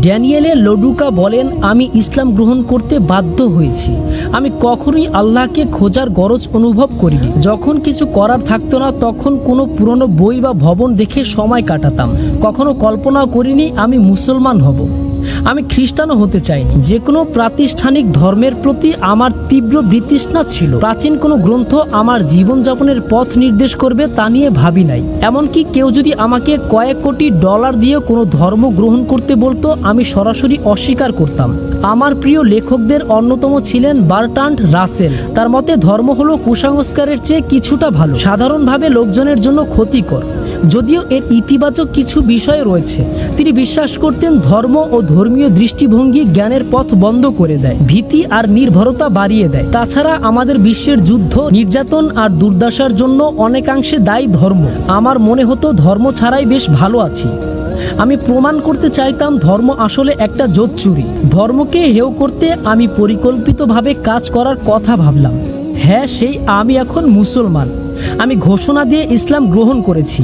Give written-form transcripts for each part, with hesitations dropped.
ড্যানিয়েলে লডুকা বলেন, আমি ইসলাম গ্রহণ করতে বাধ্য হয়েছি। আমি কখনোই আল্লাহকে খোঁজার গরজ অনুভব করিনি। যখন কিছু করার থাকতো না তখন কোনো পুরনো বই বা ভবন দেখে সময় কাটাতাম। কখনো কল্পনাও করিনি আমি মুসলমান হব। আমি খ্রিস্টানও হতে চাইনি। যে কোনো প্রাতিষ্ঠানিক ধর্মের প্রতি আমার তীব্র বিতৃষ্ণা ছিল। প্রাচীন কোনো গ্রন্থ আমার জীবনযাপনের পথ নির্দেশ করবে তা নিয়ে ভাবি নাই। এমনকি কেউ যদি আমাকে কয়েক কোটি ডলার দিয়ে কোনো ধর্ম গ্রহণ করতে বলতো, আমি সরাসরি অস্বীকার করতাম। আমার প্রিয় লেখকদের অন্যতম ছিলেন বার্ট্রান্ড রাসেল। তার মতে ধর্ম হলো কুসংস্কারের চেয়ে কিছুটা ভালো, সাধারণভাবে লোকজনের জন্য ক্ষতিকর, যদিও এর ইতিবাচক কিছু বিষয় রয়েছে। তিনি বিশ্বাস করতেন ধর্ম ও ধর্মীয় দৃষ্টিভঙ্গি জ্ঞানের পথ বন্ধ করে দেয়, ভীতি আর নির্ভরতা বাড়িয়ে দেয়। তাছাড়া আমাদের বিশ্বের যুদ্ধ, নির্যাতন আর দুর্দশার জন্য অনেকাংশে দায়ী ধর্ম। আমার মনে হতো ধর্ম ছাড়াই বেশ ভালো আছি। আমি প্রমাণ করতে চাইতাম ধর্ম আসলে একটা জোচ্চুরি। ধর্মকে হেয় করতে আমি পরিকল্পিতভাবে কাজ করার কথা ভাবলাম। হ্যাঁ, সেই আমি এখন মুসলমান। আমি ঘোষণা দিয়ে ইসলাম গ্রহণ করেছি,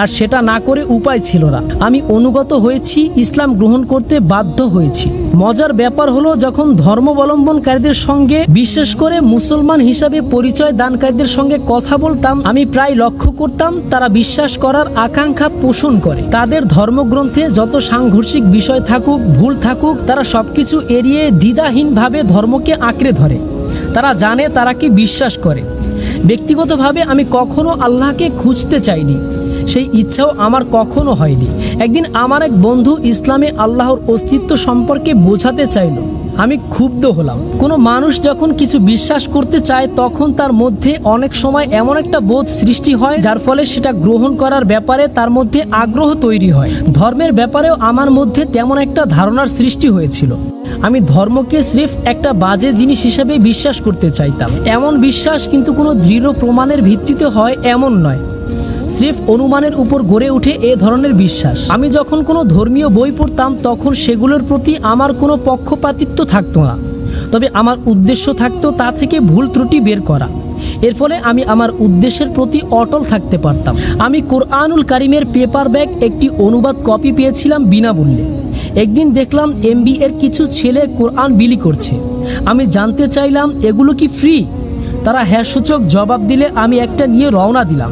আর সেটা না করে উপায় ছিল না। আমি অনুগত হয়েছি, ইসলাম গ্রহণ করতে বাধ্য হয়েছি। মজার ব্যাপার হলো, যখন ধর্মাবলম্বনকারীদের সঙ্গে, বিশেষ করে মুসলমান হিসাবে পরিচয় দানকারীদের সঙ্গে কথা বলতাম, আমি প্রায় লক্ষ্য করতাম তারা বিশ্বাস করার আকাঙ্ক্ষা পোষণ করে। তাদের ধর্মগ্রন্থে যত সাংঘর্ষিক বিষয় থাকুক, ভুল থাকুক, তারা সবকিছু এড়িয়ে দ্বিধাহীনভাবে ধর্মকে আঁকড়ে ধরে। তারা জানে তারা কি বিশ্বাস করে। ব্যক্তিগতভাবে আমি কখনো আল্লাহকে খুঁজতে চাইনি, সেই ইচ্ছাও আমার কখনো হয়নি। একদিন আমার এক বন্ধু ইসলামে আল্লাহর অস্তিত্ব সম্পর্কে বোঝাতে চাইল। আমি ক্ষুব্ধ হলাম। কোনো মানুষ যখন কিছু বিশ্বাস করতে চায় তখন তার মধ্যে অনেক সময় এমন একটা বোধ সৃষ্টি হয় যার ফলে সেটা গ্রহণ করার ব্যাপারে তার মধ্যে আগ্রহ তৈরি হয়। ধর্মের ব্যাপারেও আমার মধ্যে তেমন একটা ধারণার সৃষ্টি হয়েছিল। আমি ধর্মকে স্রেফ একটা বাজে জিনিস হিসেবে বিশ্বাস করতে চাইতাম। এমন বিশ্বাস কিন্তু কোনো দৃঢ় প্রমাণের ভিত্তিতে হয় এমন নয়, স্রেফ অনুমানের উপর গড়ে ওঠে এ ধরনের বিশ্বাস। আমি যখন কোনো ধর্মীয় বই পড়তাম তখন সেগুলোর প্রতি আমার কোনো পক্ষপাতিত্ব থাকতো না, তবে আমার উদ্দেশ্য থাকতো তা থেকে ভুল ত্রুটি বের করা। এর ফলে আমি আমার উদ্দেশ্যের প্রতি অটল থাকতে পারতাম। আমি কোরআনুল কারিমের পেপার ব্যাগ একটি অনুবাদ কপি পেয়েছিলাম বিনামূল্যে। একদিন দেখলাম MBA এর কিছু ছেলে কোরআন বিলি করছে। আমি জানতে চাইলাম এগুলো কি ফ্রি? তারা হ্যাঁ সূচক জবাব দিলে আমি একটা নিয়ে রওনা দিলাম।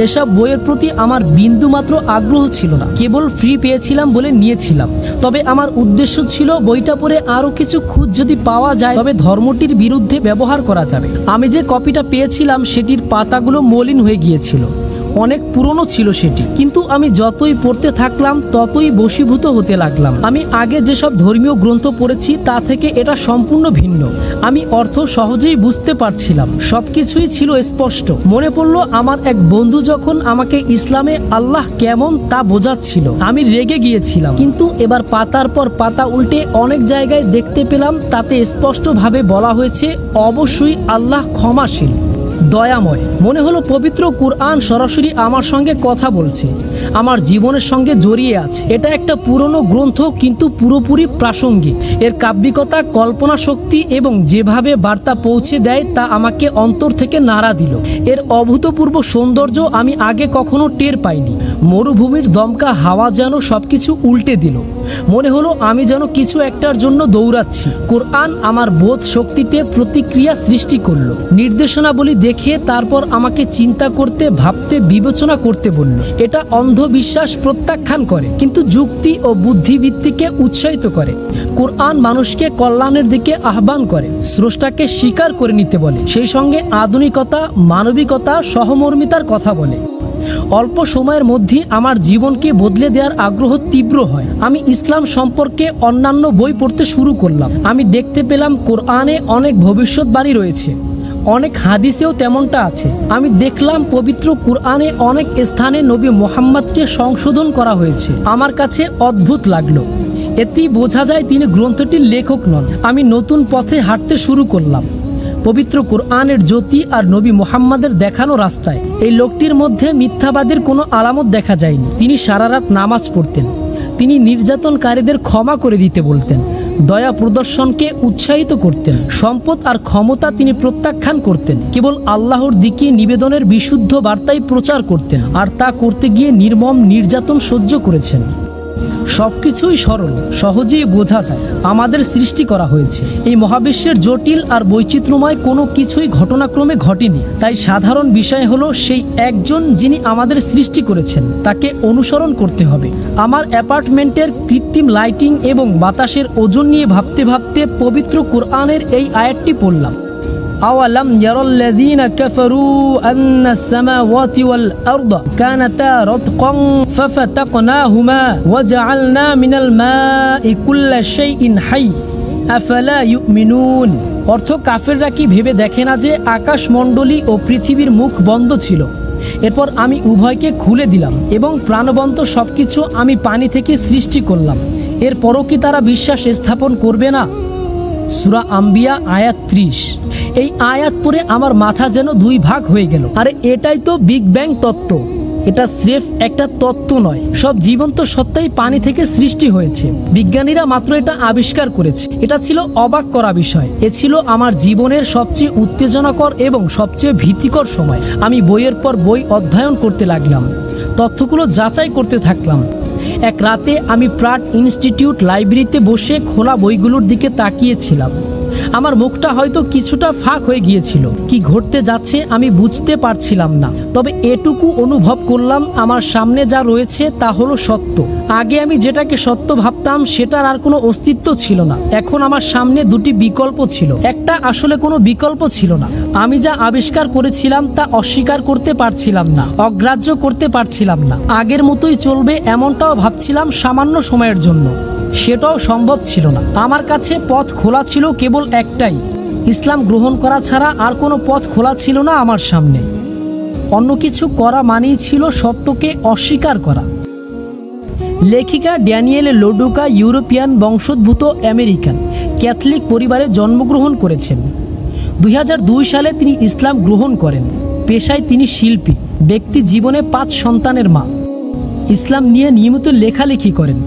এসব বইয়ের প্রতি আমার বিন্দুমাত্র আগ্রহ ছিল না, কেবল ফ্রি পেয়েছিলাম বলে নিয়েছিলাম। তবে আমার উদ্দেশ্য ছিল বইটা পড়ে আরও কিছু খুঁজ যদি পাওয়া যায় তবে ধর্মটির বিরুদ্ধে ব্যবহার করা যাবে। আমি যে কপিটা পেয়েছিলাম সেটির পাতাগুলো মলিন হয়ে গিয়েছিল, অনেক পুরনো ছিল সেটি। কিন্তু আমি যতই পড়তে থাকলাম ততই বশীভূত হতে লাগলাম। আমি আগে যেসব ধর্মীয় গ্রন্থ পড়েছি তা থেকে এটা সম্পূর্ণ ভিন্ন। আমি অর্থ সহজেই বুঝতে পারছিলাম, সবকিছুই ছিল স্পষ্ট। মনে পড়লো আমার এক বন্ধু যখন আমাকে ইসলামে আল্লাহ কেমন তা বোঝাচ্ছিল। আমি রেগে গিয়েছিলাম, কিন্তু এবার পাতার পর পাতা উল্টে অনেক জায়গায় দেখতে পেলাম তাতে স্পষ্টভাবে বলা হয়েছে অবশ্যই আল্লাহ ক্ষমাশীল, দয়াময়। মনে হলো পবিত্র কুরআন সরাসরি আমার সঙ্গে কথা বলছে, আমার জীবনের সঙ্গে জড়িয়ে আছে। এটা একটা পুরনো গ্রন্থ কিন্তু পুরোপুরি প্রাসঙ্গিক। এর কাব্যিকতা, কল্পনা শক্তি এবং যেভাবে বার্তা পৌঁছে দেয় তা আমাকে অন্তর থেকে নাড়া দিল। এর অভূতপূর্ব সৌন্দর্য আমি আগে কখনো টের পাইনি। মরুভূমির দমকা হাওয়া যেন সবকিছু উল্টে দিল। মনে হলো আমি যেন কিছু একটার জন্য দৌড়াচ্ছি। কোরআন আমার বোধ শক্তিতে প্রতিক্রিয়া সৃষ্টি করলো। নির্দেশনাবলী দেখে তারপর আমাকে চিন্তা করতে, ভাবতে, বিবেচনা করতে বলল। এটা অন্ধবিশ্বাস প্রত্যাখ্যান করে কিন্তু যুক্তি ও বুদ্ধিবৃত্তিকে উৎসাহিত করে। কোরআন মানুষকে কল্যাণের দিকে আহ্বান করে, স্রষ্টাকে স্বীকার করে নিতে বলে, সেই সঙ্গে আধুনিকতা, মানবিকতা, সহমর্মিতার কথা বলে। অল্প সময়ের মধ্যে আমার জীবনকে বদলে দেওয়ার আগ্রহ তীব্র হয়। আমি ইসলাম সম্পর্কে অন্যান্য বই পড়তে শুরু করলাম। আমি দেখতে পেলাম কোরআনে অনেক ভবিষ্যৎবাণী রয়েছে, অনেক হাদিসেও তেমনটা আছে। আমি দেখলাম পবিত্র কুরআনে অনেক স্থানে নবী মুহাম্মদকে সংশোধন করা হয়েছে। আমার কাছে অদ্ভুত লাগলো। এতেই বোঝা যায় তিনি গ্রন্থটির লেখক নন। আমি নতুন পথে হাঁটতে শুরু করলাম, পবিত্র কুরআনের জ্যোতি আর নবী মুহাম্মাদের দেখানো রাস্তায়। এই লোকটির মধ্যে মিথ্যাবাদের কোনো আলামত দেখা যায়নি। তিনি সারা রাত নামাজ পড়তেন, তিনি নির্যাতনকারীদের ক্ষমা করে দিতে বলতেন, দয়া প্রদর্শনকে উৎসাহিত করতেন, সম্পদ আর ক্ষমতা তিনি প্রত্যাখ্যান করতেন, কেবল আল্লাহর দিকে নিবেদনের বিশুদ্ধ বার্তাই প্রচার করতেন, আর তা করতে গিয়ে নির্মম নির্যাতন সহ্য করেছেন। সবকিছুই সরল, সহজেই বোঝা যায়। আমাদের সৃষ্টি করা হয়েছে। এই মহাবিশ্বের জটিল আর বৈচিত্র্যময় কোনো কিছুই ঘটনাক্রমে ঘটেনি। তাই সাধারণ বিষয় হলো সেই একজন যিনি আমাদের সৃষ্টি করেছেন তাকে অনুসরণ করতে হবে। আমার অ্যাপার্টমেন্টের কৃত্রিম লাইটিং এবং বাতাসের ওজন নিয়ে ভাবতে ভাবতে পবিত্র কোরআনের এই আয়াতটি পড়লাম। আওয়ালাম ইয়ারাল্লাযীনা কাফারু আন্নাস সামাওয়াতি ওয়াল আরদা কানাতা রাতকান ফাফাতাকনাহুমা ওয়াজআলনা মিনাল মাই কুল্লা শাইইন হাই আফালা ইউমিনুন। অর্থ, কাফেররা কি ভেবে দেখে না যে আকাশমণ্ডলী ও পৃথিবীর মুখ বন্ধ ছিল, এরপর আমি উভয়কে খুলে দিলাম এবং প্রাণবন্ত সবকিছু আমি পানি থেকে সৃষ্টি করলাম, এরপরও কি তারা বিশ্বাস স্থাপন করবে না? সূরা আম্বিয়া আয়াত 30। এই আয়াত পড়ে আমার মাথা যেন দুই ভাগ হয়ে গেল। আরে এটাই তো বিগ ব্যাং তত্ত্ব। এটা স্রেফ একটা তত্ত্ব নয়, সব জীবন্ত সত্তাই পানি থেকে সৃষ্টি হয়েছে। বিজ্ঞানীরা মাত্র এটা আবিষ্কার করেছে। এটা ছিল অবাক করা বিষয়। এ ছিল আমার জীবনের সবচেয়ে উত্তেজনাকর এবং সবচেয়ে ভীতিকর সময়। আমি বইয়ের পর বই অধ্যয়ন করতে লাগলাম, তথ্যগুলো যাচাই করতে থাকলাম। এক রাতে আমি প্রাট ইনস্টিটিউট লাইব্রেরিতে বসে খোলা বইগুলোর দিকে তাকিয়েছিলাম। আমার মুখটা হয়তো কিছুটা ফাঁক হয়ে গিয়েছিল। কি ঘটতে যাচ্ছে আমি বুঝতে পারছিলাম না, তবে এটুকু অনুভব করলাম আমার সামনে যা রয়েছে তা হলো সত্য। আগে আমি যেটাকে সত্য ভাবতাম সেটার আর কোনো অস্তিত্ব ছিল না। এখন আমার সামনে দুটি বিকল্প ছিল, একটা আসলে কোনো বিকল্প ছিল না। আমি যা আবিষ্কার করেছিলাম তা অস্বীকার করতে পারছিলাম না, অগ্রাহ্য করতে পারছিলাম না। আগের মতোই চলবে এমনটাও ভাবছিলাম সামান্য সময়ের জন্য, সেটাও সম্ভব ছিল না। আমার কাছে পথ খোলা ছিল কেবল একটাই, ইসলাম গ্রহণ করা ছাড়া আর কোনো পথ খোলা ছিল না আমার সামনে। অন্য কিছু করা মানেই ছিল সত্যকে অস্বীকার করা। লেখিকা ড্যানিয়েল লোডুকা ইউরোপিয়ান বংশোদ্ভূত আমেরিকান ক্যাথলিক পরিবারে জন্মগ্রহণ করেছেন। 2002 সালে তিনি ইসলাম গ্রহণ করেন। পেশায় তিনি শিল্পী, ব্যক্তি জীবনে 5 সন্তানের মা। ইসলাম নিয়ে নিয়মিত লেখালেখি করেন।